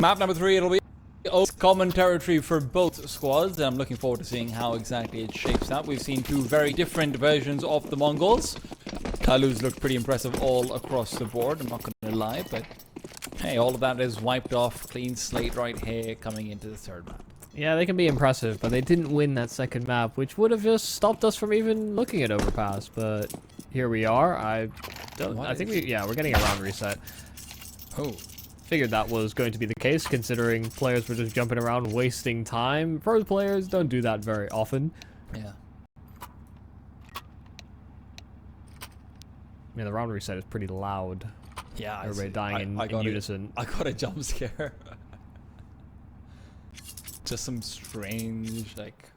Map number 3, it'll be common territory for both squads, and I'm looking forward to seeing how exactly it shapes out. We've seen two very different versions of the Mongols. TYLOO's look pretty impressive all across the board, I'm not going to lie, but hey, all of that is wiped off, clean slate right here coming into the third map. Yeah, they can be impressive, but they didn't win that second map, which would have just stopped us from even looking at Overpass, but here we are. We're getting a round reset. Oh. Figured that was going to be the case, considering players were just jumping around wasting time. Pro players don't do that very often. Yeah. Yeah, the round reset is pretty loud. Yeah, everybody dying in unison. I got a jump scare. Just some strange, like,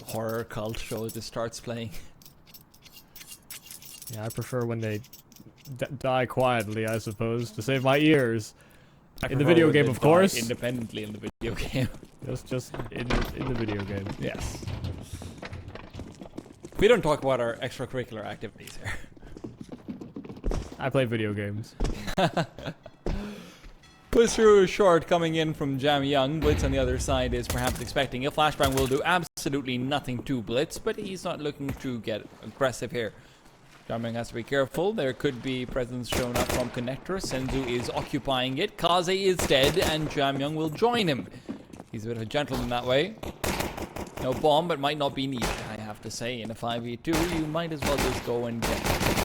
horror cult show just starts playing. Yeah, I prefer when they die quietly, I suppose, to save my ears. In the video game, of course. Independently in the video game. just in the video game. Yes. We don't talk about our extracurricular activities here. I play video games. Push through short coming in from JamYoung. Blitz on the other side is perhaps expecting a flashbang will do absolutely nothing to Blitz, but he's not looking to get aggressive here. JamYoung has to be careful. There could be presence shown up from Connector. Senzu is occupying it. Kaze is dead, and JamYoung will join him. He's a bit of a gentleman that way. No bomb, but might not be needed, I have to say. In a 5v2, you might as well just go and get it.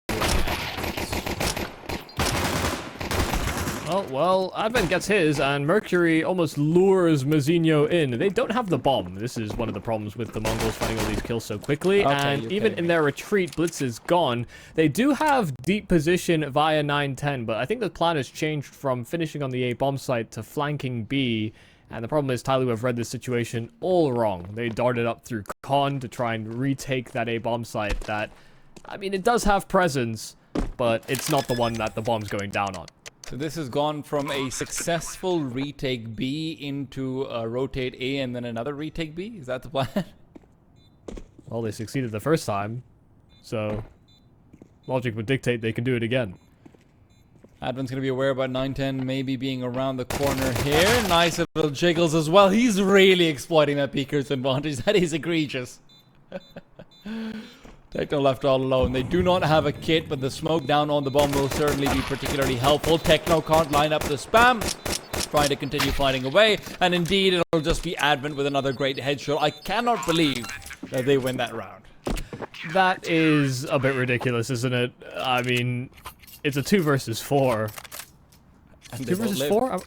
Oh, well, Advent gets his, and Mercury almost lures Moseyuh in. They don't have the bomb. This is one of the problems with the Mongols finding all these kills so quickly, and even in their retreat, Blitz is gone. They do have deep position via 9-10, but I think the plan has changed from finishing on the A bomb site to flanking B, and the problem is TYLOO have read this situation all wrong. They darted up through Con to try and retake that A bomb site that, I mean, it does have presence, but it's not the one that the bomb's going down on. So this has gone from a successful retake B into a rotate A and then another retake B? Is that the plan? Well, they succeeded the first time, so logic would dictate they can do it again. Advent's going to be aware about 9-10 maybe being around the corner here. Nice little jiggles as well. He's really exploiting that peeker's advantage. That is egregious. Techno left all alone. They do not have a kit, but the smoke down on the bomb will certainly be particularly helpful. Techno can't line up the spam. Trying to continue fighting away. And indeed, it'll just be Advent with another great headshot. I cannot believe that they win that round. That is a bit ridiculous, isn't it? I mean, it's a 2 versus 4. And 2 versus 4?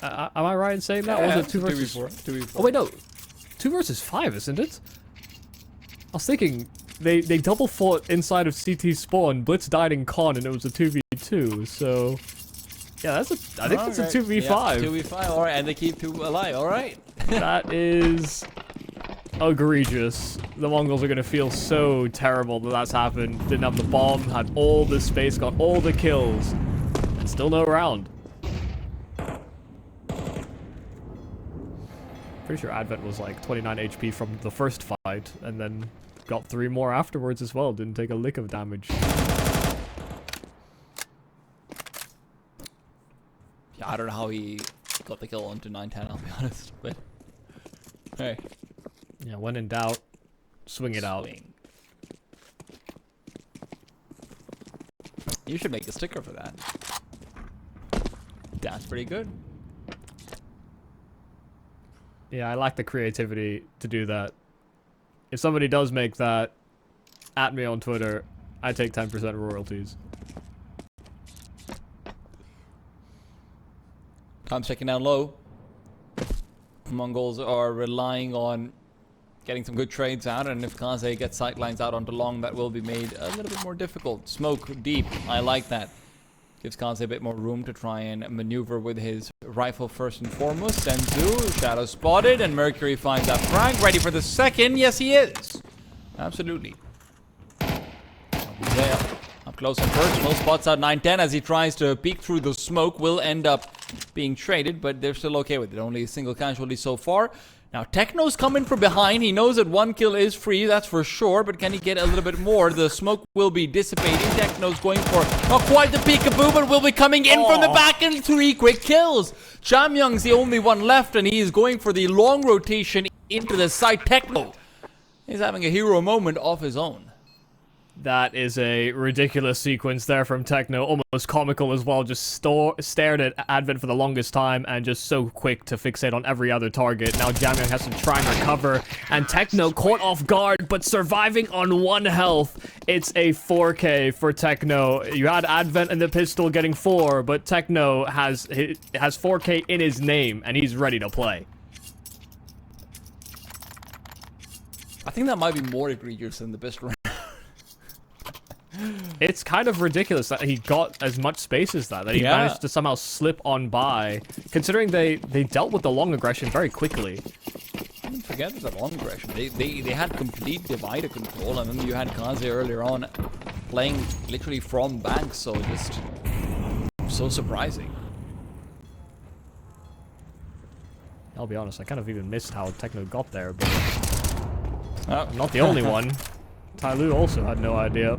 Am I right in saying that? Yeah, was it 2 versus 4? 2v4. Oh, wait, no. 2 versus 5, isn't it? I was thinking... They double fought inside of CT spawn. Blitz died in Con, and it was a 2v2. So, yeah, I think that's a 2v5. Yeah, 2v5. All right, and they keep 2 alive. All right. That is egregious. The Mongols are gonna feel so terrible that that's happened. Didn't have the bomb, had all the space, got all the kills, and still no round. Pretty sure Advent was like 29 HP from the first fight, and then got 3 more afterwards as well. Didn't take a lick of damage. Yeah, I don't know how he got the kill onto 9-10, I'll be honest. But hey. Yeah, when in doubt, swing it out. You should make a sticker for that. That's pretty good. Yeah, I lack the creativity to do that. If somebody does make that, at me on Twitter, I take 10% royalties. Time's checking down low. Mongols are relying on getting some good trades out, and if Kaze gets sightlines out onto long, that will be made a little bit more difficult. Smoke deep, I like that. Gives Kaze a bit more room to try and maneuver with his rifle first and foremost. Senzu, shadow spotted, and Mercury finds that frag. Ready for the second? Yes, he is. Absolutely. Yeah. Up close and personal, spots out 910 as he tries to peek through the smoke. Will end up being traded, but they're still okay with it. Only a single casualty so far. Now, Techno's coming from behind. He knows that 1 kill is free, that's for sure, but can he get a little bit more? The smoke will be dissipating. Techno's going for not quite the peekaboo, but will be coming in from the back, and 3 quick kills. JamYoung's the only one left, and he is going for the long rotation into the side. Techno is having a hero moment of his own. That is a ridiculous sequence there from Techno, almost comical as well, just stared at Advent for the longest time and just so quick to fixate on every other target. Now JamYoung has to try and recover, and Techno caught off guard, but surviving on 1 health. It's a 4K for Techno. You had Advent and the pistol getting 4, but Techno has 4K in his name, and he's ready to play. I think that might be more egregious than the pistol. It's kind of ridiculous that he got as much space as that he managed to somehow slip on by, considering they dealt with the long aggression very quickly. I didn't forget the long aggression. They had complete divider control, and then you had Kaze earlier on playing literally from bank, so just so surprising. I'll be honest, I kind of even missed how Techno got there, but I'm not the only one. TYLOO also had no idea.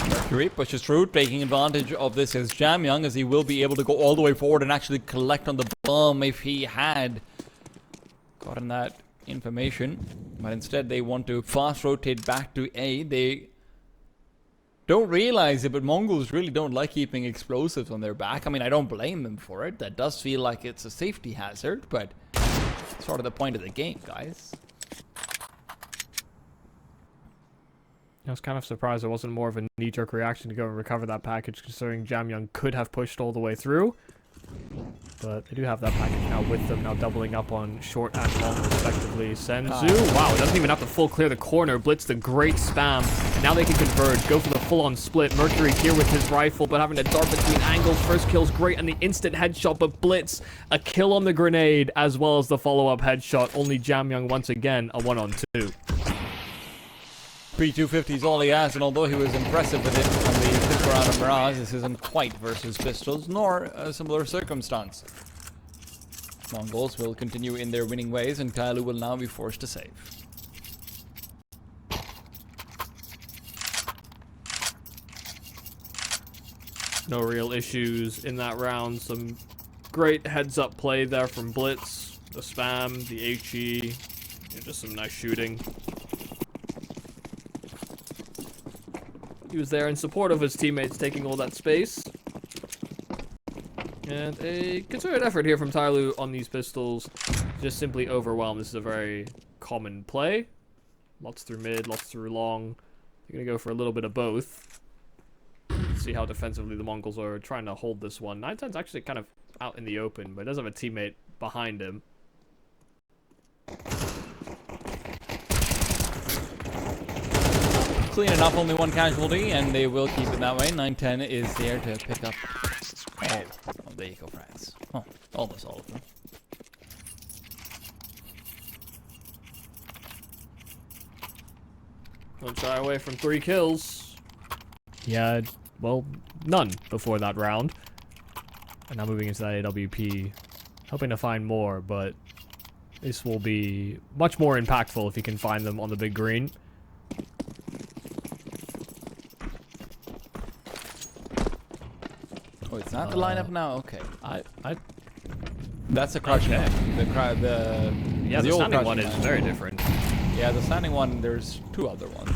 Mercury pushes through, taking advantage of this is JamYoung, as he will be able to go all the way forward and actually collect on the bomb if he had gotten that information. But instead they want to fast rotate back to A. They don't realize it, but Mongols really don't like keeping explosives on their back. I mean, I don't blame them for it. That does feel like it's a safety hazard, but it's sort of the point of the game, guys. I was kind of surprised it wasn't more of a knee-jerk reaction to go and recover that package, considering JamYoung could have pushed all the way through. But they do have that package now with them, now doubling up on short and long respectively. Senzu, wow, doesn't even have to full clear the corner. Blitz the great spam, and now they can converge, go for the full-on split. Mercury here with his rifle, but having to dart between angles. First kill's great, and the instant headshot, but Blitz, a kill on the grenade, as well as the follow-up headshot. Only JamYoung once again, a 1-on-2. P250 is all he has, and although he was impressive with it on the fifth round of Mirage, this isn't quite versus pistols, nor a similar circumstance. Mongols will continue in their winning ways, and TYLOO will now be forced to save. No real issues in that round. Some great heads-up play there from Blitz. The spam, the HE, just some nice shooting. He was there in support of his teammates taking all that space. And a concerted effort here from TYLOO on these pistols. Just simply overwhelmed. This is a very common play. Lots through mid, lots through long. They're going to go for a little bit of both. See how defensively the Mongols are trying to hold this one. 910's actually kind of out in the open, but does have a teammate behind him. Clean enough, only 1 casualty, and they will keep it that way. 910 is there to pick up all of the eco frags. Oh, almost all of them. Don't shy away from 3 kills. Yeah, well, none before that round. And now moving into that AWP, hoping to find more, but this will be much more impactful if he can find them on the big green. Oh, it's not the lineup now? Okay. That's the Okay. crouching one. The standing one is very different. Yeah, the standing one, there's 2 other ones.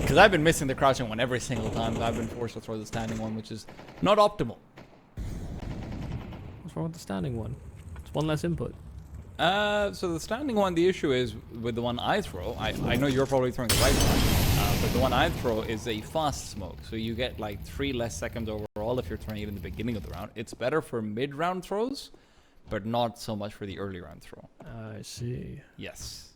Because I've been missing the crouching one every single time. I've been forced to throw the standing one, which is not optimal. What's wrong with the standing one? It's 1 less input. So the standing one, the issue is with the one I throw. I know you're probably throwing the right one, but the one I throw is a fast smoke. So you get like 3 less seconds overall if you're throwing it in the beginning of the round. It's better for mid-round throws, but not so much for the early round throw. I see. Yes.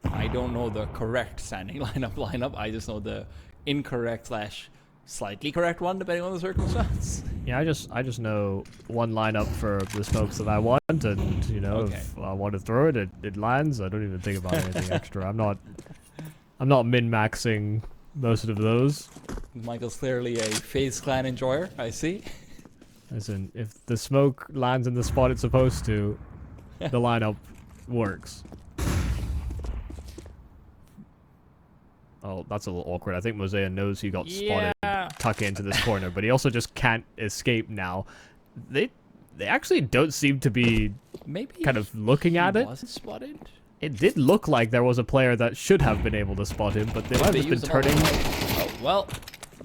I don't know the correct standing lineup. I just know the incorrect / slightly correct one, depending on the circumstance. Yeah, I just know one lineup for the smokes that I want, and you know, Okay. if I want to throw it, it lands. I don't even think about anything extra. I'm not I'm not min-maxing most of those. Michael's clearly a FaZe Clan enjoyer, I see. Listen, if the smoke lands in the spot it's supposed to, the lineup works. Oh, that's a little awkward. I think Moseyuh knows he got spotted tucking into this corner, but he also just can't escape now. They actually don't seem to be kind of looking at it. Wasn't spotted? It did look like there was a player that should have been able to spot him, but they might have just been turning. Oh, well,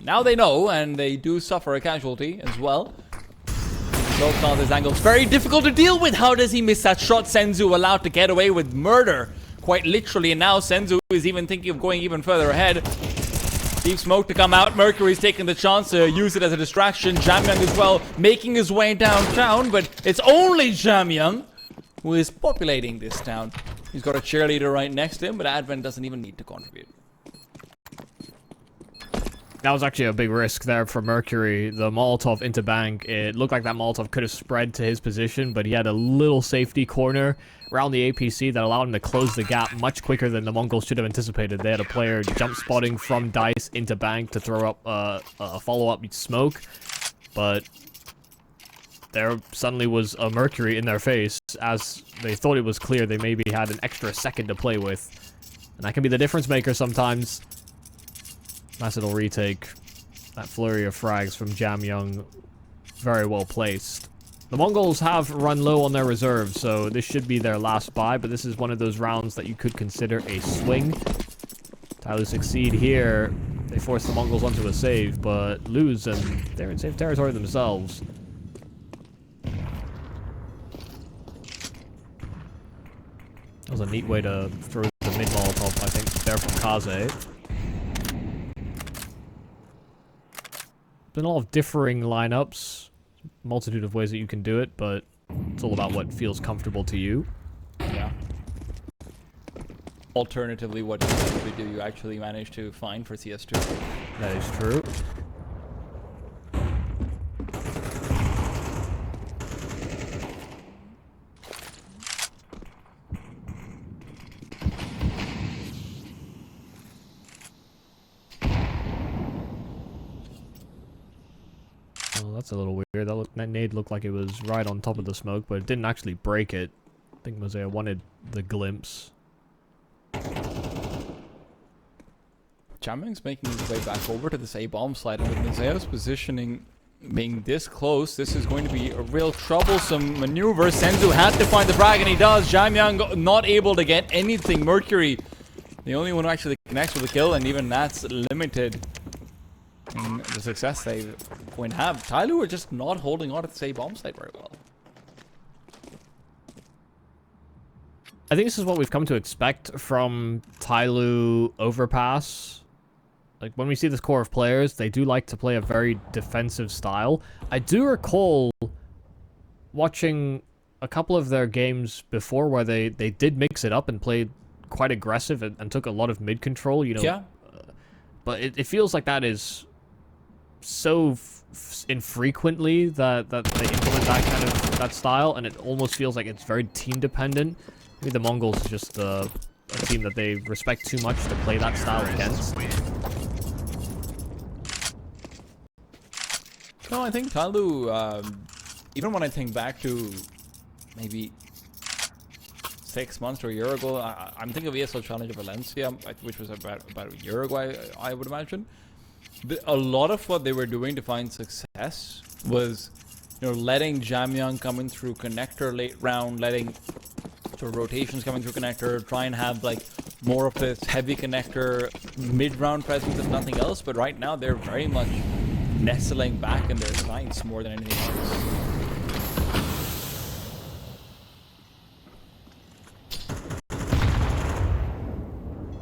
now they know, and they do suffer a casualty as well. So this angle is very difficult to deal with. How does he miss that shot? Senzu allowed to get away with murder, quite literally, and now Senzu is even thinking of going even further ahead. Deep smoke to come out. Mercury's taking the chance to use it as a distraction. JamYoung as well, making his way downtown, but it's only JamYoung who is populating this town. He's got a cheerleader right next to him, but Advent doesn't even need to contribute. That was actually a big risk there for Mercury. The Molotov into bank, it looked like that Molotov could have spread to his position, but he had a little safety corner around the APC that allowed him to close the gap much quicker than the Mongols should have anticipated. They had a player jump spotting from Dice into bank to throw up a follow-up smoke, but there suddenly was a Mercury in their face. As they thought it was clear, they maybe had an extra second to play with, and that can be the difference maker sometimes. Nice little retake. That flurry of frags from JamYoung, very well placed. The Mongols have run low on their reserves, so this should be their last buy, but this is one of those rounds that you could consider a swing. TYLOO succeed here. They force the Mongols onto a save, but lose, and they're in safe territory themselves. That was a neat way to throw the mid-Molotov, I think, there from kaze. Been a lot of differing lineups, multitude of ways that you can do it, but it's all about what feels comfortable to you. Yeah. Alternatively, what do you actually manage to find for CS2? That is true. That's a little weird. That nade looked like it was right on top of the smoke, but it didn't actually break it. I think Moseyuh wanted the glimpse. JamYoung's making his way back over to this A-bomb slide, and with Moseyuh's positioning being this close, this is going to be a real troublesome maneuver. Senzu had to find the frag, and he does. JamYoung not able to get anything. Mercury, the only one who actually connects with the kill, and even that's limited in the success they going to have. TYLOO are just not holding on to the A-bomb site very well. I think this is what we've come to expect from TYLOO Overpass. Like, when we see this core of players, they do like to play a very defensive style. I do recall watching a couple of their games before where they did mix it up and played quite aggressive and took a lot of mid control, you know. Yeah. But it feels like that is so infrequently that they implement that style, and it almost feels like it's very team dependent. Maybe the Mongols is just a team that they respect too much to play that style against. No, I think TYLOO, even when I think back to maybe 6 months or a year ago, I'm thinking of ESL Challenger Valencia, which was about a year ago, I would imagine. A lot of what they were doing to find success was, you know, letting JamYoung come in through connector late round, letting sort of rotations coming through connector, try and have like more of this heavy connector mid-round presence if nothing else. But right now they're very much nestling back in their sights more than anything else.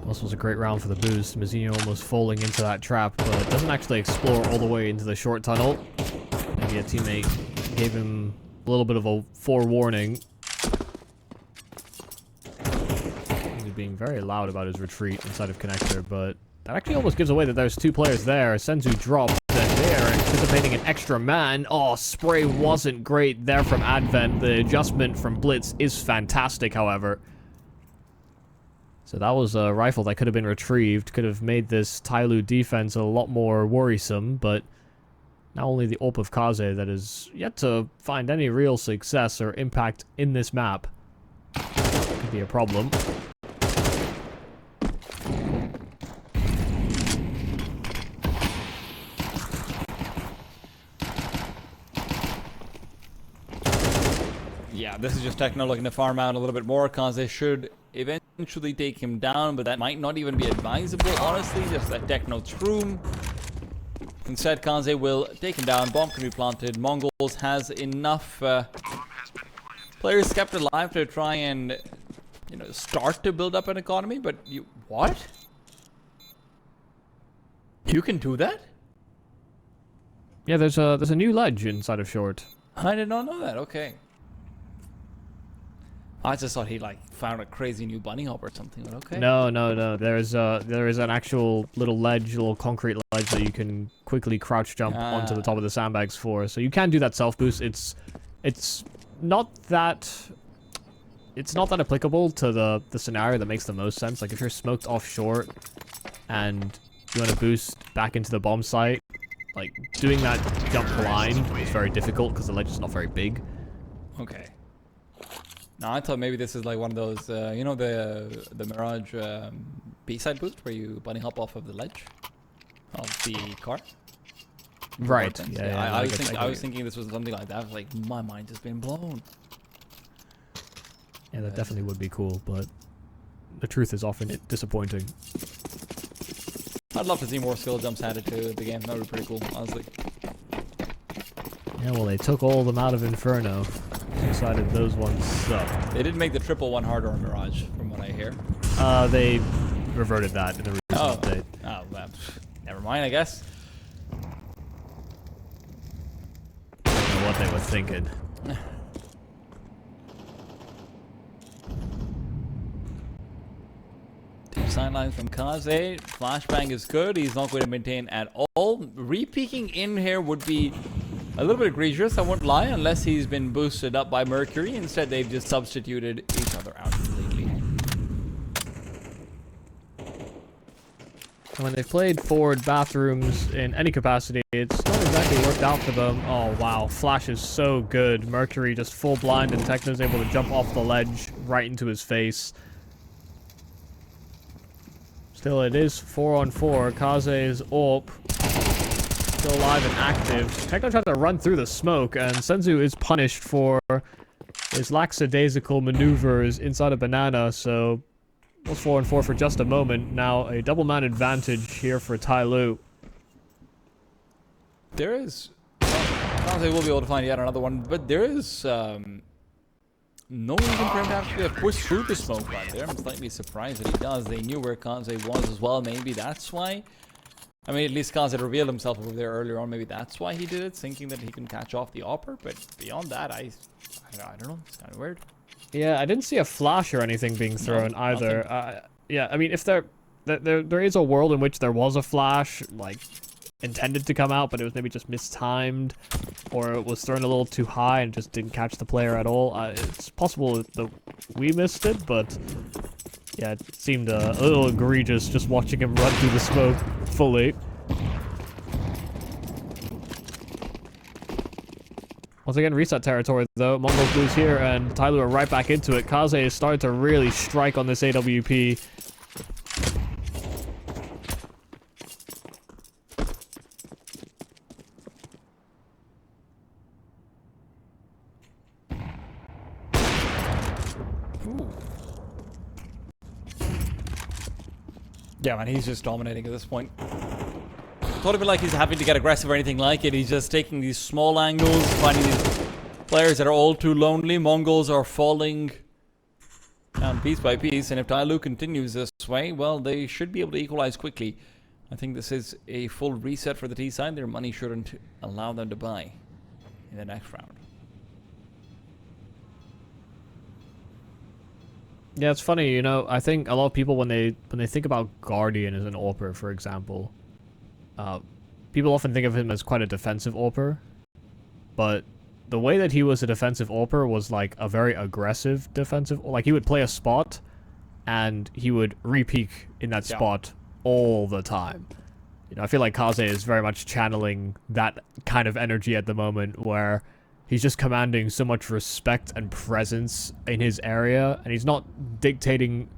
This was a great round for the boost. Moseyuh almost falling into that trap, but doesn't actually explore all the way into the short tunnel. Maybe a teammate gave him a little bit of a forewarning. He's being very loud about his retreat inside of connector, but that actually almost gives away that there's two players there. Senzu dropped, and they are anticipating an extra man. Oh, spray wasn't great there from Advent. The adjustment from Blitz is fantastic, however. So that was a rifle that could have been retrieved, could have made this TYLOO defense a lot more worrisome, but now only the AWP of kaze that is yet to find any real success or impact in this map. Could be a problem. Yeah, this is just Techno looking to farm out a little bit more. Kaze should eventually take him down, but that might not even be advisable, honestly. Just that Techno's room. Instead, Kaze will take him down. Bomb can be planted. Mongols has enough players kept alive to try and, you know, start to build up an economy. But you, what? You can do that? Yeah, there's a new ledge inside of short. I did not know that. Okay. I just thought he like found a crazy new bunny hop or something, but okay. No. There is an actual little ledge, little concrete ledge that you can quickly crouch jump onto the top of the sandbags for. So you can do that self boost. It's not that applicable to the scenario that makes the most sense. Like if you're smoked off short and you want to boost back into the bomb site, like doing that jump blind is very difficult because the ledge is not very big. Okay. No, I thought maybe this is like one of those, you know, the Mirage B-side boost where you bunny hop off of the ledge of the car. Right. Yeah. I was thinking this was something like that. Like my mind has been blown. Yeah, that definitely would be cool, but the truth is often disappointing. I'd love to see more skill jumps added to the game. That would be pretty cool, honestly. Yeah, well, they took all of them out of Inferno. Decided those ones suck. They did make the triple one harder on Mirage, from what I hear. They reverted that in the recent update. Oh, well, never mind, I guess. I don't know what they were thinking. Two sidelines from kaze. Flashbang is good. He's not going to maintain at all. Re-peeking in here would be a little bit egregious, I won't lie, unless he's been boosted up by Mercury. Instead, they've just substituted each other out completely. When they've played forward bathrooms in any capacity, it's not exactly worked out for them. Oh, wow. Flash is so good. Mercury just full blind, and Techno's able to jump off the ledge right into his face. Still, it is 4-on-4. Kaze's AWP still alive and active. Techno tried to run through the smoke, and Senzu is punished for his lackadaisical maneuvers inside a banana, so it was 4-on-4 for just a moment. Now a double-man advantage here for TYLOO. There is... Kaze will be able to find yet another one, but there is no reason for him to actually have pushed through the smoke right there. I'm slightly surprised that he does. They knew where Kaze was as well. Maybe that's why. I mean, at least Kaze had revealed himself over there earlier on. Maybe that's why he did it, thinking that he can catch off the AWPer. But beyond that, I don't know. It's kind of weird. Yeah, I didn't see a flash or anything being thrown either. Yeah, I mean, if there is a world in which there was a flash, like, intended to come out, but it was maybe just mistimed, or it was thrown a little too high and just didn't catch the player at all. It's possible that we missed it, but yeah, it seemed a little egregious just watching him run through the smoke fully. Once again, reset territory though. Mongols lose here, and TYLOO are right back into it. Kaze is starting to really strike on this AWP. Yeah, man, he's just dominating at this point. Don't even like he's having to get aggressive or anything like it. He's just taking these small angles, finding these players that are all too lonely. Mongols are falling down piece by piece, and if TYLOO continues this way, well, they should be able to equalize quickly. I think this is a full reset for the T side. Their money shouldn't allow them to buy in the next round. Yeah, it's funny, you know, I think a lot of people when they think about Guardian as an AWPer, for example, people often think of him as quite a defensive AWPer, but the way that he was a defensive AWPer was like a very aggressive defensive, like he would play a spot and he would re-peek in that spot all the time. You know, I feel like Kaze is very much channeling that kind of energy at the moment, where he's just commanding so much respect and presence in his area, and he's not dictating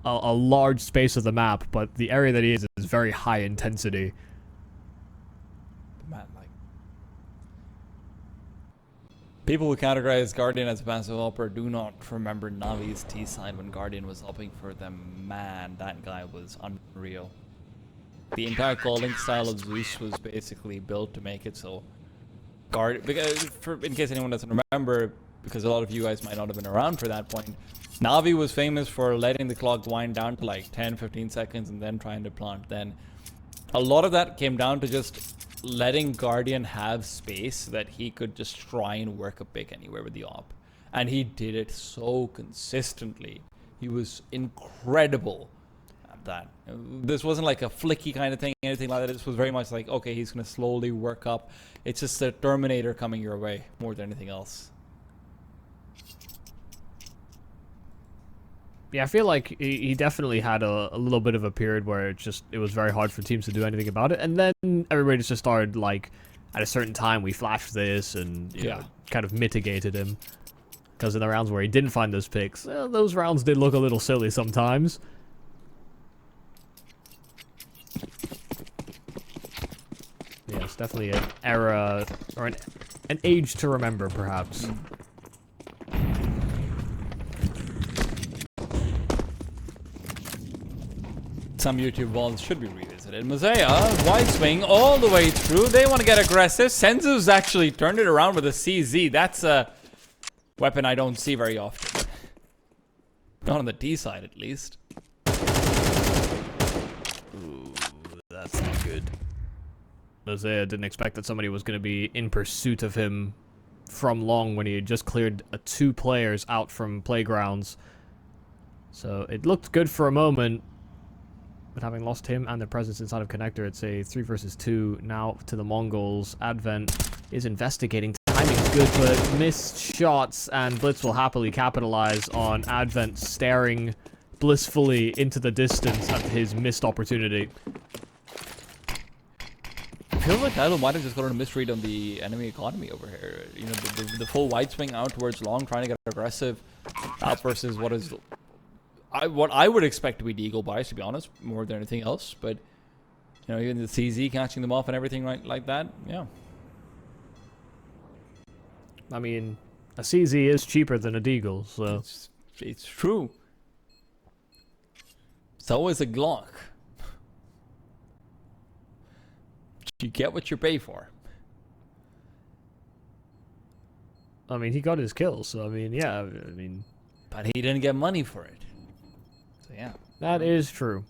a large space of the map, but the area that he is very high intensity. Man, like, people who categorize Guardian as a passive helper do not remember Navi's T side when Guardian was helping for them. Man, that guy was unreal. The entire calling style of Zeus was basically built to make it so because in case anyone doesn't remember, because a lot of you guys might not have been around for that point, Navi was famous for letting the clock wind down to like 10-15 seconds and then trying to plant. Then a lot of that came down to just letting Guardian have space so that he could just try and work a pick anywhere with the op, and he did it so consistently. He was incredible at that. This wasn't like a flicky kind of thing, anything like that. This was very much like, okay, he's gonna slowly work up. It's just a Terminator coming your way more than anything else. Yeah, I feel like he definitely had a little bit of a period where it was very hard for teams to do anything about it, and then everybody just started like, at a certain time we flashed this and you know, kind of mitigated him. Because in the rounds where he didn't find those picks, those rounds did look a little silly sometimes. Yeah, it's definitely an era or an age to remember, perhaps. Some YouTube balls should be revisited. Moseyuh, wide swing all the way through. They want to get aggressive. Senzu's actually turned it around with a CZ. That's a weapon I don't see very often. Not on the D side, at least. Ooh, that's not good. Moseyuh didn't expect that somebody was going to be in pursuit of him from long when he had just cleared 2 players out from playgrounds. So it looked good for a moment. But having lost him and their presence inside of Connector, it's a 3 versus 2 now to the Mongols. Advent is investigating. Timing's good, but missed shots, and Blitz will happily capitalize on Advent staring blissfully into the distance at his missed opportunity. I feel like TYLOO might have just gotten a misread on the enemy economy over here. You know, the full wide swing out towards long, trying to get aggressive out versus what I would expect to be the eagle bias, to be honest, more than anything else. But you know, even the CZ catching them off and everything like that, yeah. I mean, a CZ is cheaper than a deagle, so it's true. So is a Glock. You get what you pay for. I mean, he got his kills, so I mean, yeah, I mean, but he didn't get money for it. So yeah, that is true.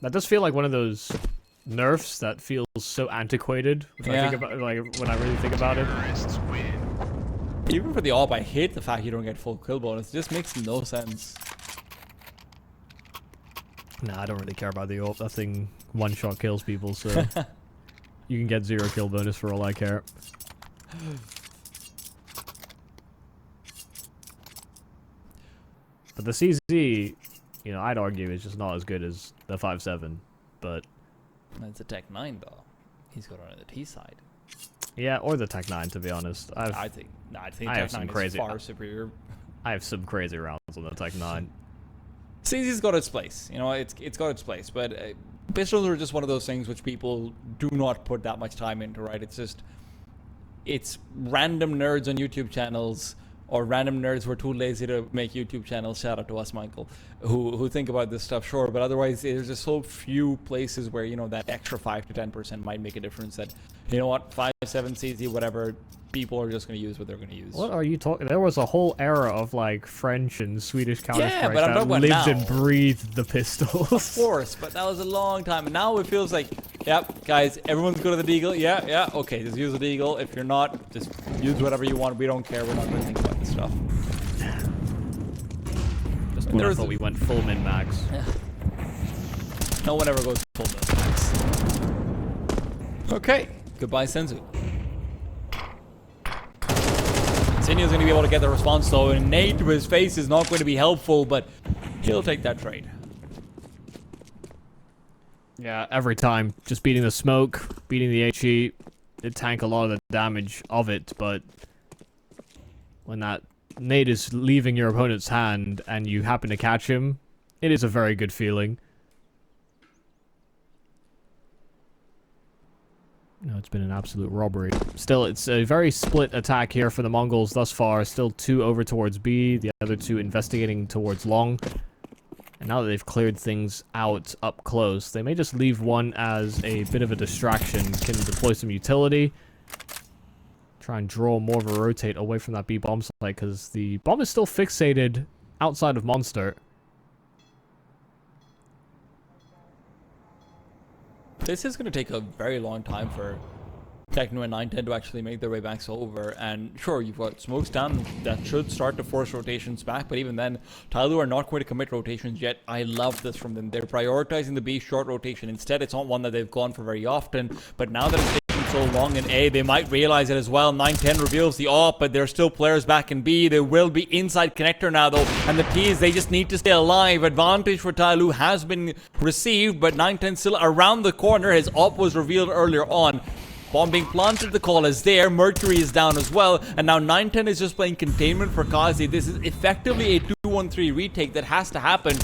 That does feel like one of those nerfs that feels so antiquated when I think about, like, when I really think about it. Even for the AWP, I hate the fact you don't get full kill bonus. It just makes no sense. Nah, I don't really care about the AWP. That thing one-shot kills people, so you can get 0 kill bonus for all I care. But the CZ, you know, I'd argue is just not as good as the 5.7, but it's a Tech 9 though. He's got on the T side. Yeah, or the Tech 9, to be honest. I think Tech 9 is far superior. I have some crazy rounds on the Tech 9. CZ's got its place, you know, it's got its place, but pistols are just one of those things which people do not put that much time into, right? It's random nerds on YouTube channels, or random nerds who are too lazy to make YouTube channels, shout out to us, Michael, who think about this stuff, sure, but otherwise there's just so few places where, you know, that extra 5 to 10% might make a difference that, you know what, 5.7 CZ, whatever, people are just going to use what they're going to use. What are you talking? There was a whole era of like French and Swedish Counter-Strike that lived now. and breathed the pistols. Of course, but that was a long time, and now it feels like, yep, guys, everyone's good at the deagle. Yeah, okay, just use the deagle. If you're not, just use whatever you want. We don't care. We're not going to think about this stuff. Just when I thought we went full min-max. Yeah. No one ever goes full min-max. Okay, goodbye, Senzu. Sinya's going to be able to get the response though, and nade to his face is not going to be helpful, but he'll take that trade. Yeah, every time. Just beating the smoke, beating the HE, it tank a lot of the damage of it, but when that nade is leaving your opponent's hand and you happen to catch him, it is a very good feeling. No, it's been an absolute robbery. Still, it's a very split attack here for the Mongols thus far. Still 2 over towards B, the other 2 investigating towards long. And now that they've cleared things out up close, they may just leave one as a bit of a distraction. Can deploy some utility. Try and draw more of a rotate away from that B bomb site, because the bomb is still fixated outside of Monster. This is going to take a very long time for Techno and 910 to actually make their way back over. And sure, you've got smokes down that should start to force rotations back, but even then, TYLOO are not going to commit rotations yet. I love this from them. They're prioritizing the B short rotation. Instead, it's not one that they've gone for very often, but now that it's taking so long in A, they might realize it as well. 910 reveals the AWP, but there's still players back in B. There will be inside connector now though, and the P's, they just need to stay alive. Advantage for TYLOO has been received, but 910 still around the corner. His AWP was revealed earlier on. Bomb being planted, the call is there. Mercury is down as well. And now 910 is just playing containment for kaze. This is effectively a 2-1-3 retake that has to happen,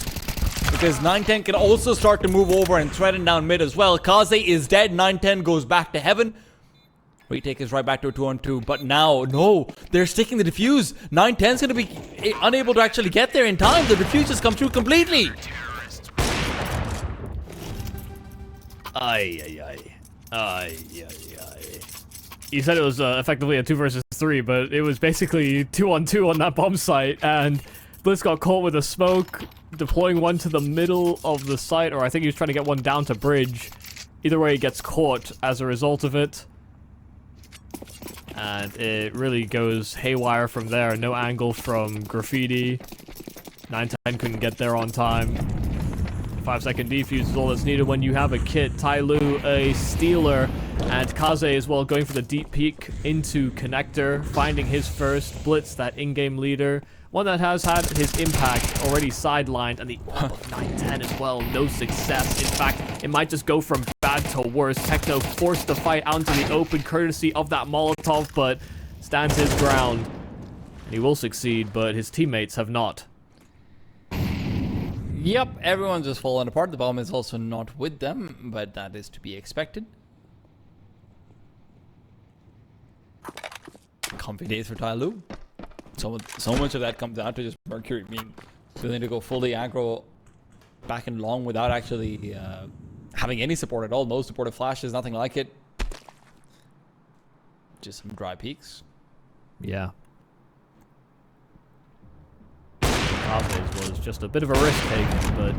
because 910 can also start to move over and threaten down mid as well. Kaze is dead. 910 goes back to heaven. Retake is right back to a 2-on-2. But now, no, they're sticking the defuse. 910 is going to be unable to actually get there in time. The defuse has come through completely. Ay, ay, ay. Ay, ay, ay. You said it was effectively a 2 versus 3, but it was basically 2-on-2 on that bomb site, and Blitz got caught with a smoke, deploying one to the middle of the site, or I think he was trying to get one down to bridge. Either way, he gets caught as a result of it. And it really goes haywire from there. No angle from Graffiti. 910 couldn't get there on time. 5-second defuse is all that's needed when you have a kit. TYLOO, a stealer, and kaze as well, going for the deep peek into connector, finding his first Blitz, that in-game leader. One that has had his impact already sidelined, and the AWP of 910 as well, no success. In fact, it might just go from bad to worse. Techno forced the fight out into the open courtesy of that Molotov, but stands his ground. And he will succeed, but his teammates have not. Yep, everyone's just falling apart. The bomb is also not with them, but that is to be expected. Comfy days for TYLOO. So much of that comes down to just Mercury being willing to go fully aggro back and long without actually having any support at all. No supportive flashes, nothing like it. Just some dry peaks. Yeah. Kaze's was just a bit of a risk taken, but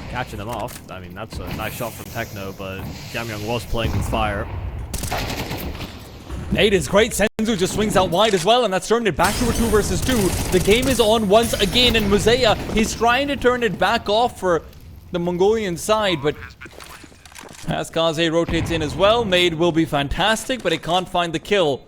catching them off. I mean, that's a nice shot from Techno, but JamYoung was playing with fire. Nade is great. Senzu just swings out wide as well, and that's turned it back to a 2 versus 2. The game is on once again, and Moseyuh, he's trying to turn it back off for the Mongolian side, but as kaze rotates in as well, nade will be fantastic, but it can't find the kill.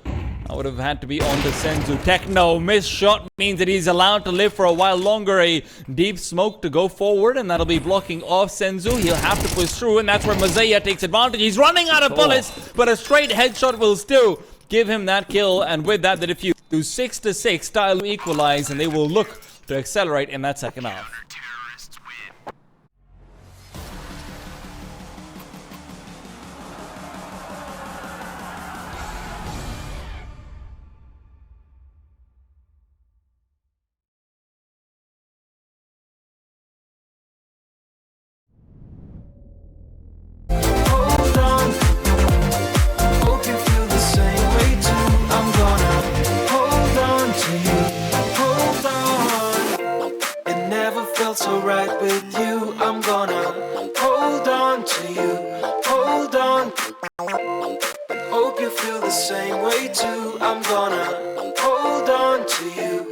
I would have had to be on the Senzu. Techno, missed shot means that he's allowed to live for a while longer. A deep smoke to go forward, and that'll be blocking off Senzu. He'll have to push through, and that's where Moseyuh takes advantage. He's running out of bullets, but a straight headshot will still give him that kill, and with that, the defuse. 6-6, TYLOO equalize, and they will look to accelerate in that second half. So right with you, I'm gonna hold on to you, hold on. Hope you feel the same way too. I'm gonna hold on to you.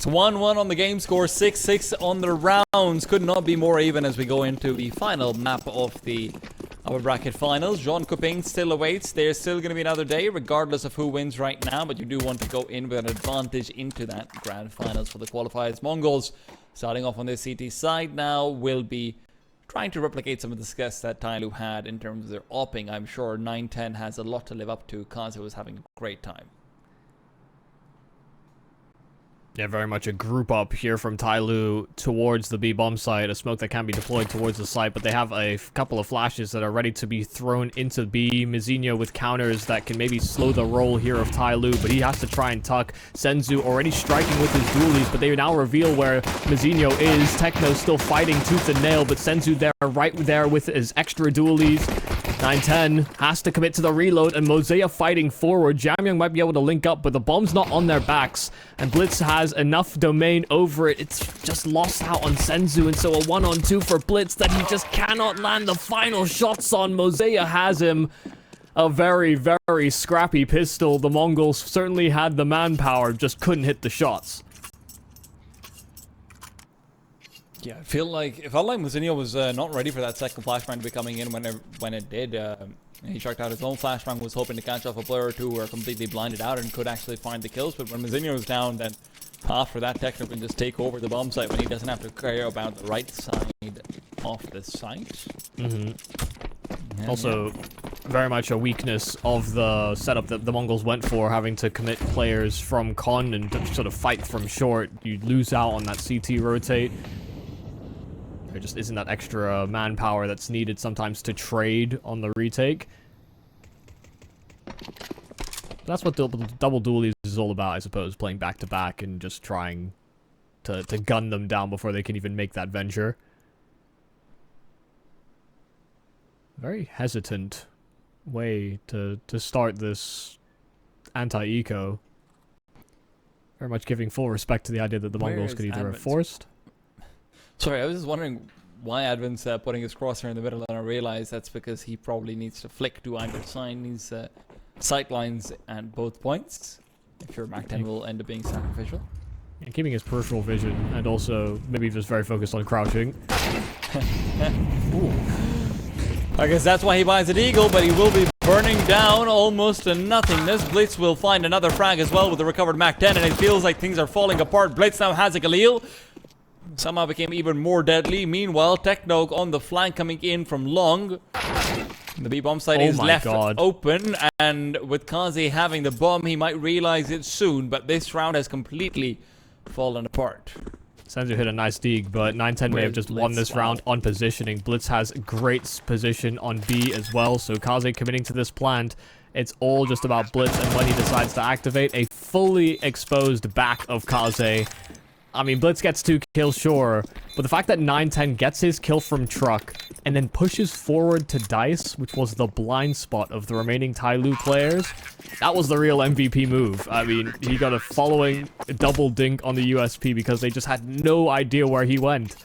It's 1-1 on the game score, 6-6 on the rounds. Could not be more even as we go into the final map of the upper bracket finals. Jönköping still awaits. There's still going to be another day, regardless of who wins right now, but you do want to go in with an advantage into that grand finals for the qualifiers. Mongols, starting off on their CT side now, will be trying to replicate some of the success that TYLOO had in terms of their opping. I'm sure 9-10 has a lot to live up to. Kaze was having a great time. Yeah, very much a group up here from TYLOO towards the B-bomb site. A smoke that can be deployed towards the site, but they have a couple of flashes that are ready to be thrown into B. Moseyuh with counters that can maybe slow the roll here of TYLOO, but he has to try and tuck. Senzu already striking with his dualies, but they now reveal where Moseyuh is. Techno still fighting tooth and nail, but Senzu there, right there with his extra dualies. 9-10 has to commit to the reload, and Moseyuh fighting forward. JamYoung might be able to link up, but the bomb's not on their backs, and Blitz has enough domain over it. It's just lost out on Senzu, and so a 1-on-2 for Blitz that he just cannot land the final shots on. Moseyuh has him. A very, very scrappy pistol. The Mongols certainly had the manpower, just couldn't hit the shots. Yeah, it felt like Moseyuh was not ready for that second flashbang to be coming in when it did. He chucked out his own flashbang, was hoping to catch off a player or two who were completely blinded out and could actually find the kills. But when Moseyuh was down, then after that, Techno can just take over the bomb site when he doesn't have to care about the right side of the site. Mm-hmm. Also, very much a weakness of the setup that the Mongols went for, having to commit players from con and to sort of fight from short. You lose out on that CT rotate. There just isn't that extra manpower that's needed sometimes to trade on the retake. That's what double dualies is all about, I suppose, playing back-to-back and just trying to gun them down before they can even make that venture. Very hesitant way to start this anti-eco. Very much giving full respect to the idea that the Mongols could either have forced. Sorry, I was just wondering why Advent's putting his crosshair in the middle, and I realized that's because he probably needs to flick to either side. These sight lines at both points. If your Mac 10 will end up being sacrificial. Yeah, keeping his peripheral vision, and also maybe just very focused on crouching. Ooh. I guess that's why he buys an Eagle, but he will be burning down almost to nothingness. Blitz will find another frag as well with the recovered MAC-10, and it feels like things are falling apart. Blitz now has a Galil. Somehow became even more deadly. Meanwhile, Techno on the flank coming in from long. The B-bomb site is left open, and with kaze having the bomb, he might realize it soon, but this round has completely fallen apart. Senzu hit a nice dig, but 9-10 may have just won this round on positioning. Blitz has great position on B as well, so kaze committing to this plant. It's all just about Blitz and when he decides to activate a fully exposed back of kaze. I mean, Blitz gets 2 kills, sure, but the fact that 9-10 gets his kill from Truck and then pushes forward to Dice, which was the blind spot of the remaining TYLOO players, that was the real MVP move. I mean, he got a following double dink on the USP because they just had no idea where he went.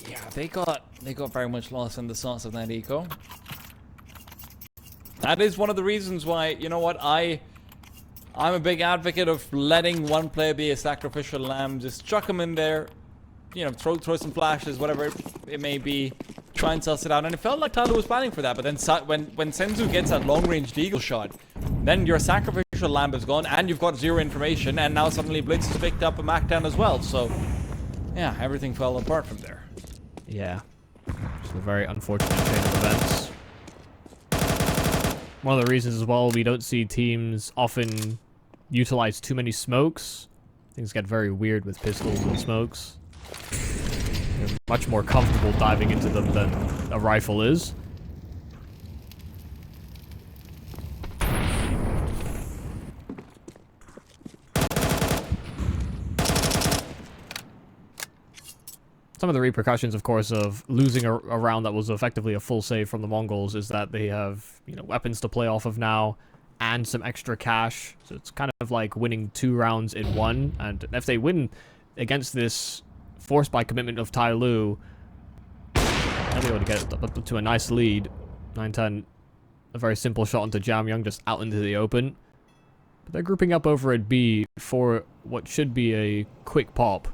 Yeah, they got very much lost in the sauce of that eco. That is one of the reasons why, you know what, I'm a big advocate of letting one player be a sacrificial lamb. Just chuck him in there, you know, throw some flashes, whatever it may be. Try and suss it out. And it felt like TYLOO was planning for that. But then when Senzu gets that long-range eagle shot, then your sacrificial lamb is gone, and you've got 0 information, and now suddenly Blitz has picked up a MAC-10 as well. So, yeah, everything fell apart from there. Yeah. It's a very unfortunate chain of events. One of the reasons as well we don't see teams often utilize too many smokes. Things get very weird with pistols and smokes. They're much more comfortable diving into them than a rifle is. Some of the repercussions, of course, of losing a round that was effectively a full save from the Mongols is that they have, you know, weapons to play off of now and some extra cash. So it's kind of like winning 2 rounds in one. And if they win against this forced by commitment of TYLOO, they'll be able to get up to a nice lead. 9-10, a very simple shot into JamYoung, just out into the open. But they're grouping up over at B for what should be a quick pop.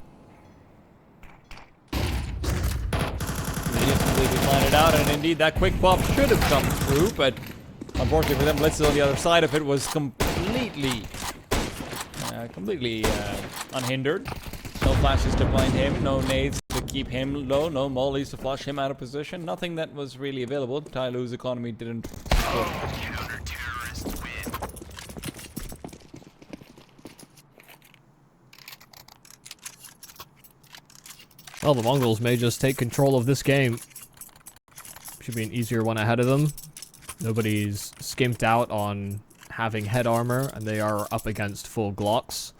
Completely planned it out, and indeed that quick pop should have come through, but unfortunately for them, Blitz is on the other side of it, was completely unhindered. No flashes to blind him, no nades to keep him low, no mollies to flush him out of position, nothing that was really available. TYLOO's economy didn't work. Well, the Mongols may just take control of this game. Should be an easier one ahead of them. Nobody's skimped out on having head armor, and they are up against full Glocks.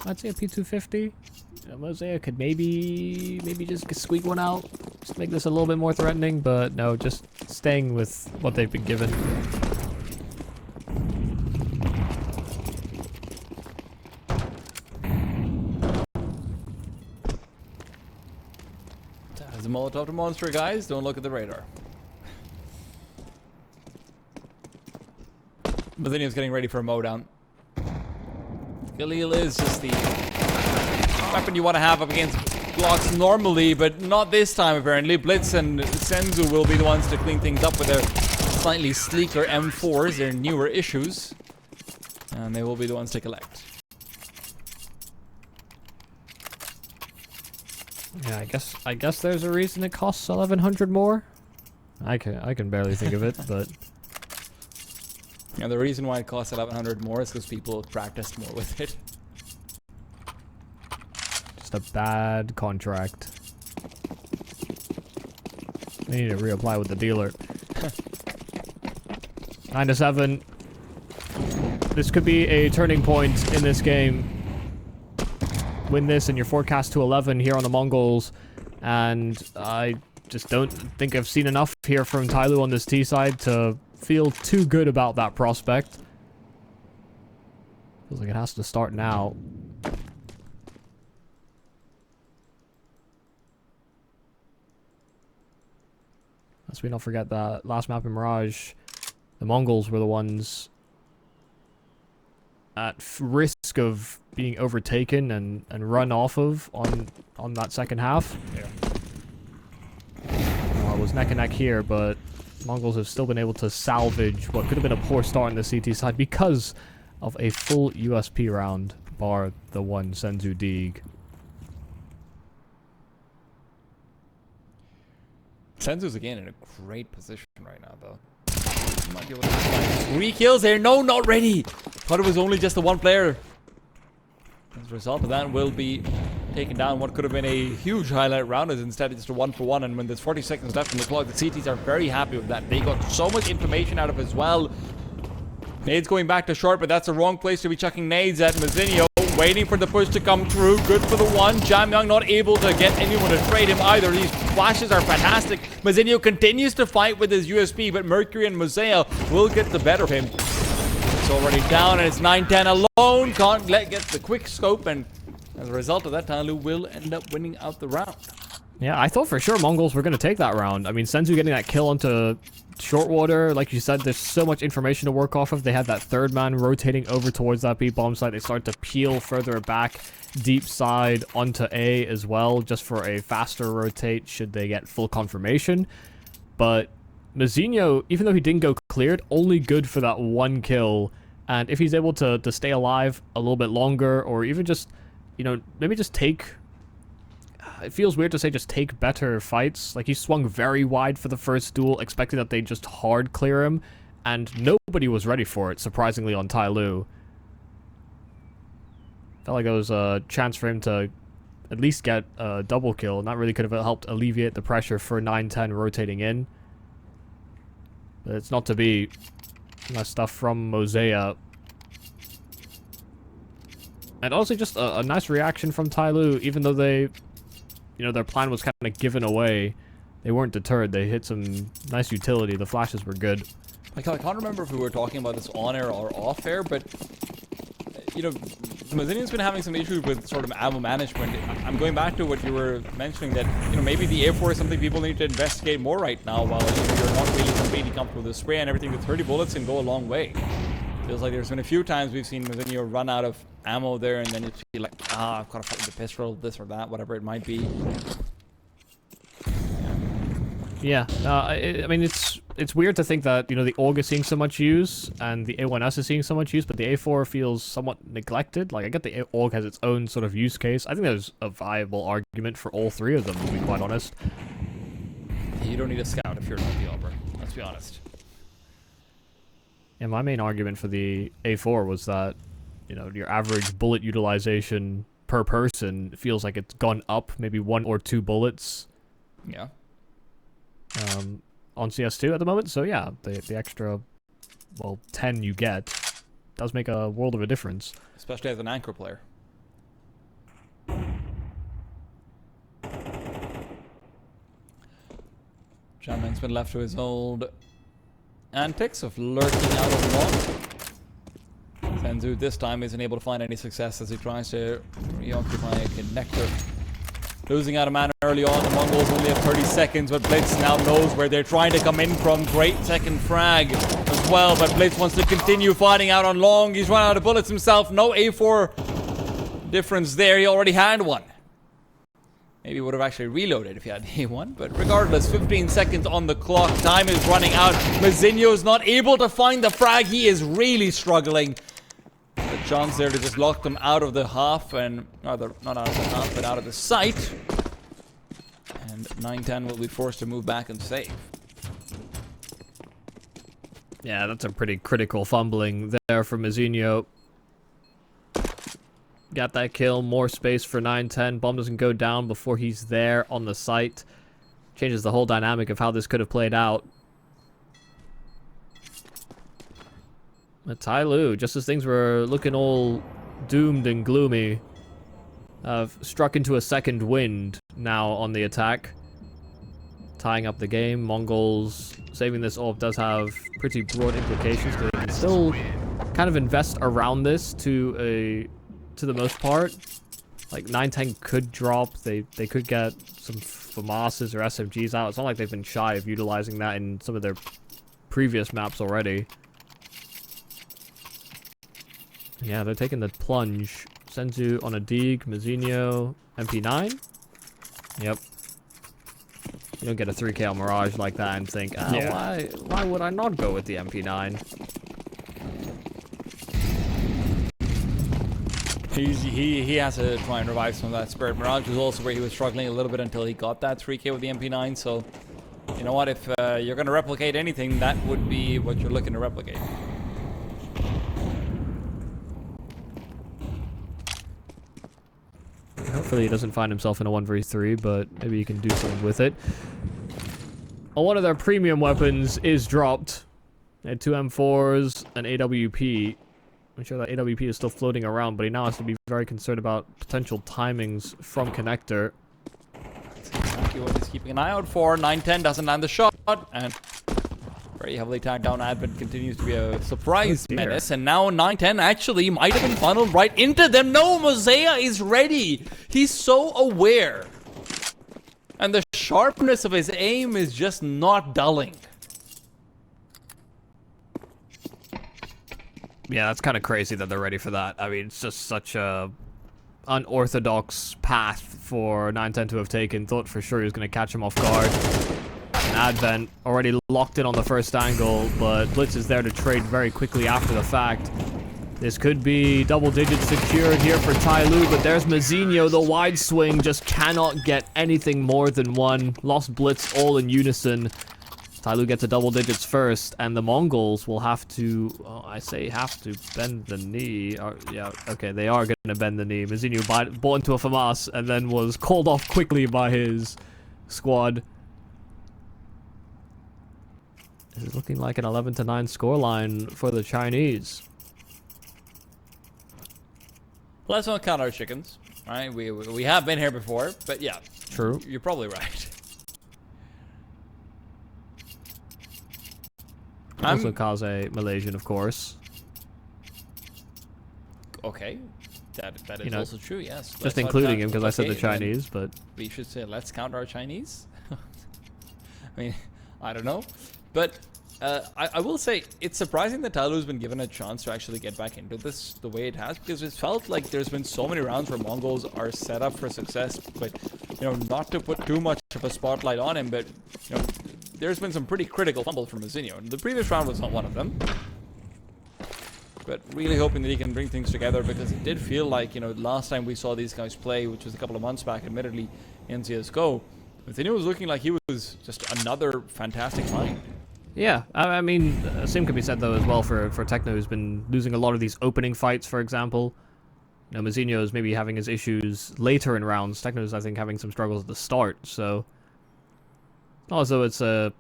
I'd say a P250. Moseyuh could maybe just squeak one out. Just make this a little bit more threatening, but no, just staying with what they've been given. The Molotov to monster, guys. Don't look at the radar. Moseyuh's getting ready for a mowdown. Galil is just the weapon you want to have up against blocks normally, but not this time apparently. Blitz and Senzu will be the ones to clean things up with their slightly sleeker M4s, their newer issues. And they will be the ones to collect. Yeah, I guess there's a reason it costs 1,100 more. I can barely think of it, but yeah, the reason why it costs 1,100 more is because people practiced more with it. Just a bad contract. They need to reapply with the dealer. 9-7. This could be a turning point in this game. Win this and you're forecast to 11 here on the Mongols, and I just don't think I've seen enough here from TYLOO on this T side to feel too good about that prospect. Feels like it has to start now. Let's not forget that last map in Mirage, the Mongols were the ones at risk of being overtaken and run off of on that second half. Yeah. was neck and neck here, but Mongols have still been able to salvage what could have been a poor start on the CT side because of a full USP round, bar the one Senzu Deeg. Senzu's again in a great position right now, though. He might be able to find 3 kills here. No, not ready. Thought it was only just the one player. As a result of that, will be taking down what could have been a huge highlight round. Is instead just a 1-for-1. And when there's 40 seconds left in the clock, the CTs are very happy with that. They got so much information out of it as well. Nades going back to short, but that's the wrong place to be chucking nades at. Moseyuh waiting for the push to come through. Good for the one. JamYoung not able to get anyone to trade him either. These flashes are fantastic. Moseyuh continues to fight with his USP, but Mercury and Moseyuh will get the better of him. It's already down, and it's 9-10 alone. Can't get the quick scope, and as a result of that, TYLOO will end up winning out the round. Yeah, I thought for sure Mongols were going to take that round. I mean, Senzu getting that kill onto short water, like you said, there's so much information to work off of. They had that third man rotating over towards that B bomb site. They start to peel further back, deep side onto A as well, just for a faster rotate should they get full confirmation. But Moseyuh, even though he didn't go cleared, only good for that one kill. And if he's able to stay alive a little bit longer, or even just, you know, maybe just take... It feels weird to say just take better fights. Like, he swung very wide for the first duel, expecting that they'd just hard clear him, and nobody was ready for it, surprisingly, on TYLOO. Felt like it was a chance for him to at least get a double kill, and that really could have helped alleviate the pressure for 9-10 rotating in. But it's not to be. Nice stuff from Moseyuh. And also just a nice reaction from TYLOO, even though they, you know, their plan was kind of given away. They weren't deterred. They hit some nice utility. The flashes were good. I can't remember if we were talking about this on air or off air, but you know, Moseyuh's been having some issues with sort of ammo management. I'm going back to what you were mentioning, that, you know, maybe the A4 is something people need to investigate more right now, while you're not really completely comfortable with the spray and everything. With 30 bullets can go a long way. Feels like there's been a few times we've seen Moseyuh run out of ammo there, and then you feel like, I've got to fight with the pistol, this or that, whatever it might be. Yeah, I mean, it's weird to think that, you know, the AUG is seeing so much use and the A1S is seeing so much use, but the A4 feels somewhat neglected. Like, I get the AUG has its own sort of use case. I think there's a viable argument for all three of them, to be quite honest. You don't need a scout if you're not the Auburn, let's be honest. Yeah, my main argument for the A4 was that, you know, your average bullet utilization per person feels like it's gone up maybe 1 or 2 bullets. Yeah. On CS2 at the moment, so yeah, the extra, well, 10 you get does make a world of a difference. Especially as an anchor player. JamYoung's been left to his old antics of lurking out of the long. Senzu this time isn't able to find any success as he tries to reoccupy a connector. Losing out of mana early on, the Mongols only have 30 seconds, but Blitz now knows where they're trying to come in from. Great second frag as well, but Blitz wants to continue fighting out on long. He's run out of bullets himself. No A4 difference there. He already had one. Maybe would have actually reloaded if he had A1, but regardless, 15 seconds on the clock. Time is running out. Moseyuh is not able to find the frag. He is really struggling. The chance there to just lock them out of the half, and not out of the half, but out of the sight. And 9-10 will be forced to move back and save. Yeah, that's a pretty critical fumbling there for Moseyuh. Got that kill, more space for 9-10. Bomb doesn't go down before he's there on the site. Changes the whole dynamic of how this could have played out. But TYLOO, just as things were looking all doomed and gloomy, have struck into a second wind now on the attack. Tying up the game. Mongols saving this off does have pretty broad implications, because they can still kind of invest around this to the most part. Like, 9-10 could drop. They could get some FAMASs or SMGs out. It's not like they've been shy of utilizing that in some of their previous maps already. Yeah, they're taking the plunge. Senzu on a Deeg, Moseyuh, MP9. Yep. You don't get a 3K on Mirage like that and think, why would I not go with the MP9? He has to try and revive some of that spirit. Mirage was also where he was struggling a little bit until he got that 3K with the MP9. So, you know what? If you're going to replicate anything, that would be what you're looking to replicate. Hopefully he doesn't find himself in a 1v3, but maybe he can do something with it. Well, one of their premium weapons is dropped. They had 2 M4s, an AWP. I'm sure that AWP is still floating around, but he now has to be very concerned about potential timings from Connector. That's exactly what he's keeping an eye out for. 910 doesn't land the shot, and very heavily tagged down Advent continues to be a surprise menace, and now 910 actually might have been funneled right into them. No, Moseyuh is ready. He's so aware. And the sharpness of his aim is just not dulling. Yeah, that's kind of crazy that they're ready for that. I mean, it's just such a unorthodox path for 910 to have taken. Thought for sure he was going to catch him off guard. And Advent already locked in on the first angle, but Blitz is there to trade very quickly after the fact. This could be double digits secured here for TYLOO, but there's Moseyuh. The wide swing just cannot get anything more than one. Lost Blitz all in unison. TYLOO gets a double digits first, and the Mongols will have to, I say have to, bend the knee. Yeah, okay, they are going to bend the knee. Moseyuh bought into a FAMAS and then was called off quickly by his squad. This is looking like an 11-9 scoreline for the Chinese. Let's not count our chickens, right? We have been here before, but yeah. True. You're probably right. Also kaze Malaysian, of course. Okay. That is also true, yes. Just including him because I said the Chinese, but... We should say, let's count our Chinese. I mean, I don't know. But I will say, it's surprising that TYLOO's been given a chance to actually get back into this the way it has, because it felt like there's been so many rounds where Mongols are set up for success, but, you know, not to put too much of a spotlight on him, but, you know, there's been some pretty critical fumbles from Moseyuh. The previous round was not one of them. But really hoping that he can bring things together, because it did feel like, you know, last time we saw these guys play, which was a couple of months back, admittedly, in CSGO, Moseyuh was looking like he was just another fantastic find. Yeah, I mean, same could be said, though, as well for Techno, who's been losing a lot of these opening fights, for example. You know, Moseyuh is maybe having his issues later in rounds. Techno's, I think, having some struggles at the start, so... Also, it's a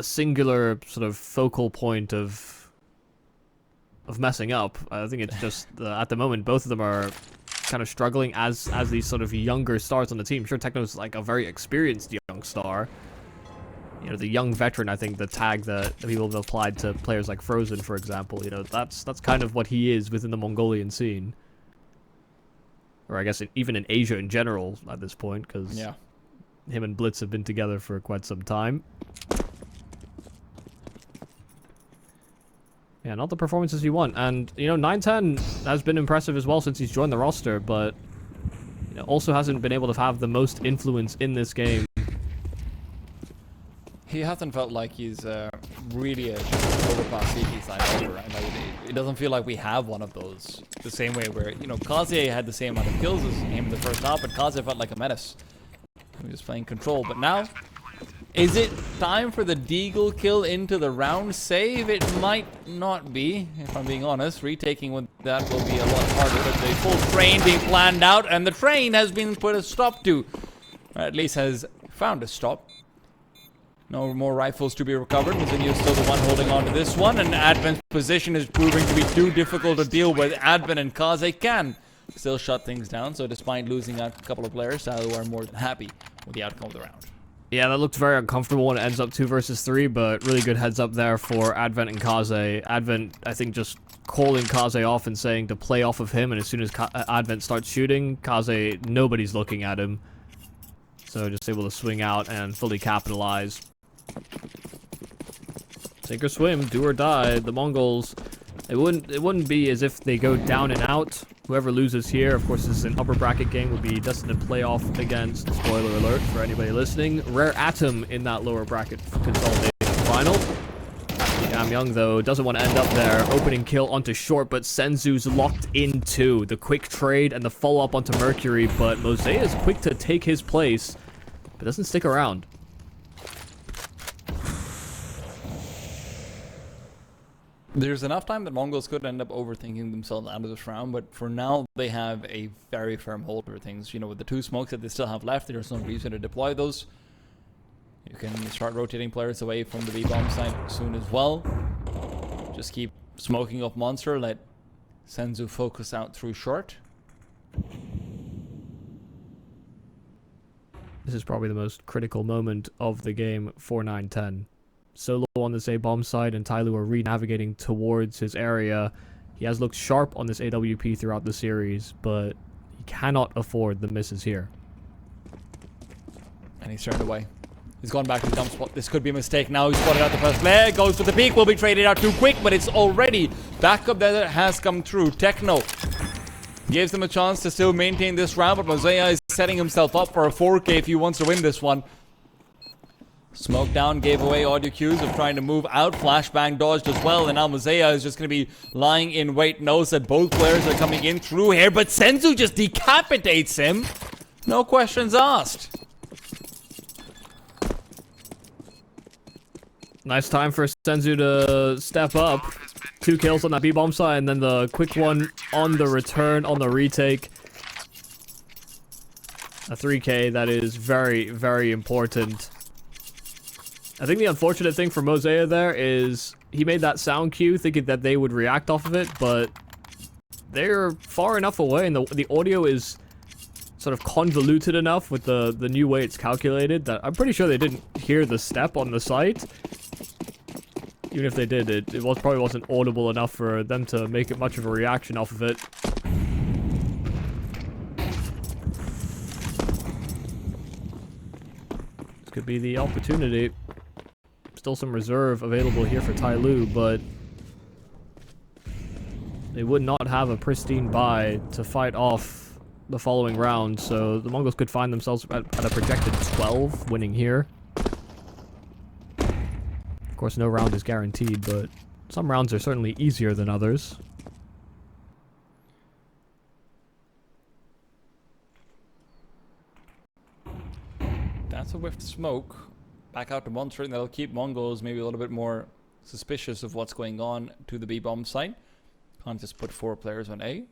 singular sort of focal point of messing up. I think it's just at the moment both of them are kind of struggling as these sort of younger stars on the team. Sure, Techno's like a very experienced young star. You know, the young veteran. I think the tag that people have applied to players like Frozen, for example. You know, that's kind of what he is within the Mongolian scene, or I guess even in Asia in general at this point, because yeah. Him and Blitz have been together for quite some time. Yeah, not the performances you want. And, you know, 910 has been impressive as well since he's joined the roster, but you know, also hasn't been able to have the most influence in this game. He hasn't felt like he's really a overpass CT side over, right? Like, it doesn't feel like we have one of those the same way where, you know, kaze had the same amount of kills as him in the first half, but kaze felt like a menace. He was playing control, but now, is it time for the deagle kill into the round save? It might not be, if I'm being honest. Retaking with that will be a lot harder. There's a full train being planned out, and the train has been put a stop to. Or at least has found a stop. No more rifles to be recovered. Moseyuh is still the one holding on to this one, and Advent's position is proving to be too difficult to deal with. Advent and kaze can still shut things down, so despite losing a couple of players, TYLOO are more than happy with the outcome of the round. Yeah, that looked very uncomfortable when it ends up 2 versus 3, but really good heads up there for Advent and kaze. Advent, I think, just calling kaze off and saying to play off of him, and as soon as Advent starts shooting, kaze, nobody's looking at him. So just able to swing out and fully capitalize. Sink or swim, do or die. The Mongols, It wouldn't be as if they go down and out. Whoever loses here, of course, this is an upper bracket game, would be destined to play off against, spoiler alert for anybody listening, Rare Atom in that lower bracket consolidation final. JamYoung, though, doesn't want to end up there. Opening kill onto short, but Senzu's locked in too. The quick trade and the follow-up onto Mercury, but Moseyuh is quick to take his place, but doesn't stick around. There's enough time that Mongols could end up overthinking themselves out of this round, but for now they have a very firm hold over things. You know, with the 2 smokes that they still have left, there's no reason to deploy those. You can start rotating players away from the B-bomb site soon as well. Just keep smoking up Monster, let Senzu focus out through short. This is probably the most critical moment of the game for 9-10. Solo on this A-bomb side, and TYLOO are re-navigating towards his area. He has looked sharp on this AWP throughout the series, but he cannot afford the misses here. And he's turned away. He's gone back to the dump spot. This could be a mistake now. He's spotted out the first leg. Goes for the peak. Will be traded out too quick, but it's already backup that has come through. Techno gives them a chance to still maintain this round, but Moseyuh is setting himself up for a 4K if he wants to win this one. Smoke down gave away audio cues of trying to move out. Flashbang dodged as well, and now Moseyuh is just going to be lying in wait. Knows that both players are coming in through here, but Senzu just decapitates him. No questions asked. Nice time for Senzu to step up. 2 kills on that B-bomb side, and then the quick one on the return, on the retake. A 3K that is very, very important. I think the unfortunate thing for Moseyuh there is he made that sound cue thinking that they would react off of it, but they're far enough away, and the audio is sort of convoluted enough with the new way it's calculated that I'm pretty sure they didn't hear the step on the site. Even if they did, it probably wasn't audible enough for them to make it much of a reaction off of it. This could be the opportunity. Still some reserve available here for TYLOO, but they would not have a pristine buy to fight off the following round, so the Mongols could find themselves at a projected 12 winning here. Of course, no round is guaranteed, but some rounds are certainly easier than others. That's a whiffed smoke. Back out to Monster, and that'll keep Mongols maybe a little bit more suspicious of what's going on to the B-bomb site. Can't just put 4 players on A.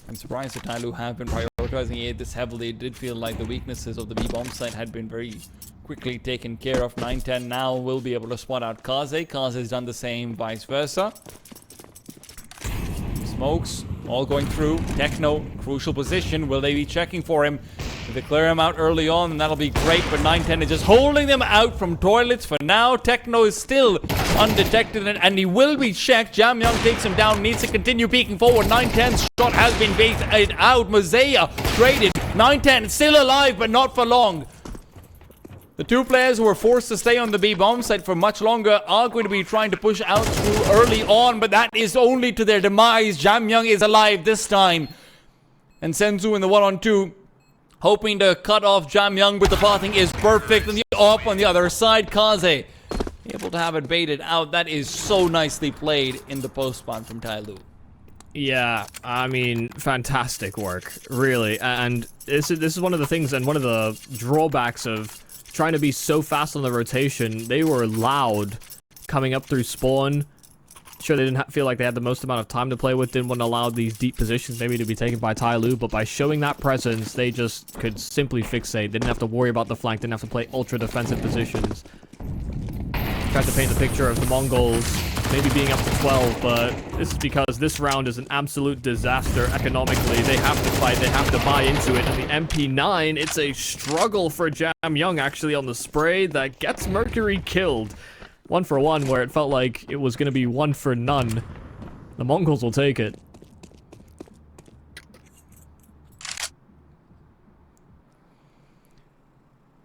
I'm surprised that TYLOO have been prioritizing A this heavily. It did feel like the weaknesses of the B-bomb site had been very quickly taken care of. 9-10 now will be able to spot out kaze. Kaze has done the same, vice versa. Smokes all going through. Techno, crucial position. Will they be checking for him? If they clear him out early on, then that'll be great, but 9-10 is just holding them out from toilets for now. Techno is still undetected, and he will be checked. JamYoung takes him down, needs to continue peeking forward. 9-10's shot has been baited out. Moseyuh traded. 9-10 still alive, but not for long. The 2 players who were forced to stay on the B-bomb site for much longer are going to be trying to push out through early on, but that is only to their demise. JamYoung is alive this time. And Senzu in the 1-on-2, hoping to cut off JamYoung, but the pathing is perfect. And the op on the other side, kaze able to have it baited out. That is so nicely played in the post-spawn from TYLOO. Yeah, I mean, fantastic work, really. And this is one of the things, and one of the drawbacks of trying to be so fast on the rotation. They were loud coming up through spawn. Sure, they didn't feel like they had the most amount of time to play with, didn't want to allow these deep positions maybe to be taken by TYLOO, but by showing that presence, they just could simply fixate. They didn't have to worry about the flank, didn't have to play ultra defensive positions. Tried to paint the picture of the Mongols maybe being up to 12, but this is because this round is an absolute disaster economically. They have to fight, they have to buy into it, and the MP9, it's a struggle for JamYoung actually on the spray that gets Mercury killed. 1 for 1, where it felt like it was going to be 1 for none. The Mongols will take it.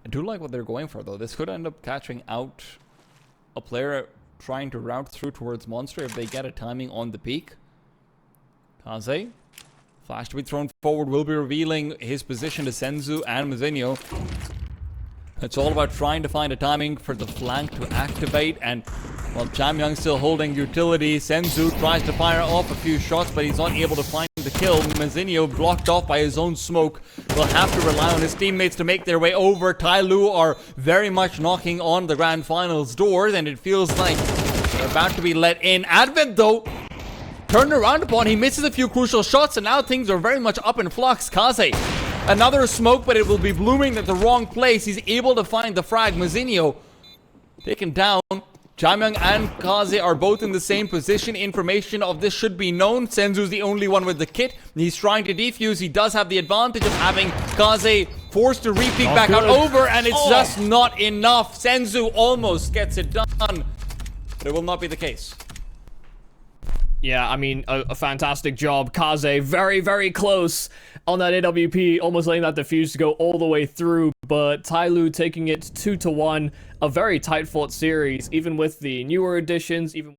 I do like what they're going for, though. This could end up catching out a player trying to route through towards Monster if they get a timing on the peak. Kaze. Flash to be thrown forward will be revealing his position to Senzu and Moseyuh. It's all about trying to find a timing for the flank to activate, and while JamYoung still holding utility, Senzu tries to fire off a few shots, but he's not able to find the kill. Moseyuh, blocked off by his own smoke, will have to rely on his teammates to make their way over. TYLOO are very much knocking on the Grand Finals doors, and it feels like they're about to be let in. Advent, though, turned around upon. He misses a few crucial shots, and now things are very much up in flux. Kaze, another smoke, but it will be blooming at the wrong place. He's able to find the frag. Moseyuh taken down. JamYoung and Kaze are both in the same position. Information of this should be known. Senzu's the only one with the kit. He's trying to defuse. He does have the advantage of having Kaze forced to re-peek back out over, and it's just not enough. Senzu almost gets it done, but it will not be the case. Yeah, I mean, a fantastic job. Kaze, very, very close on that AWP, almost letting that defuse to go all the way through, but TYLOO taking it 2-1. A very tight-fought series, even with the newer additions, even...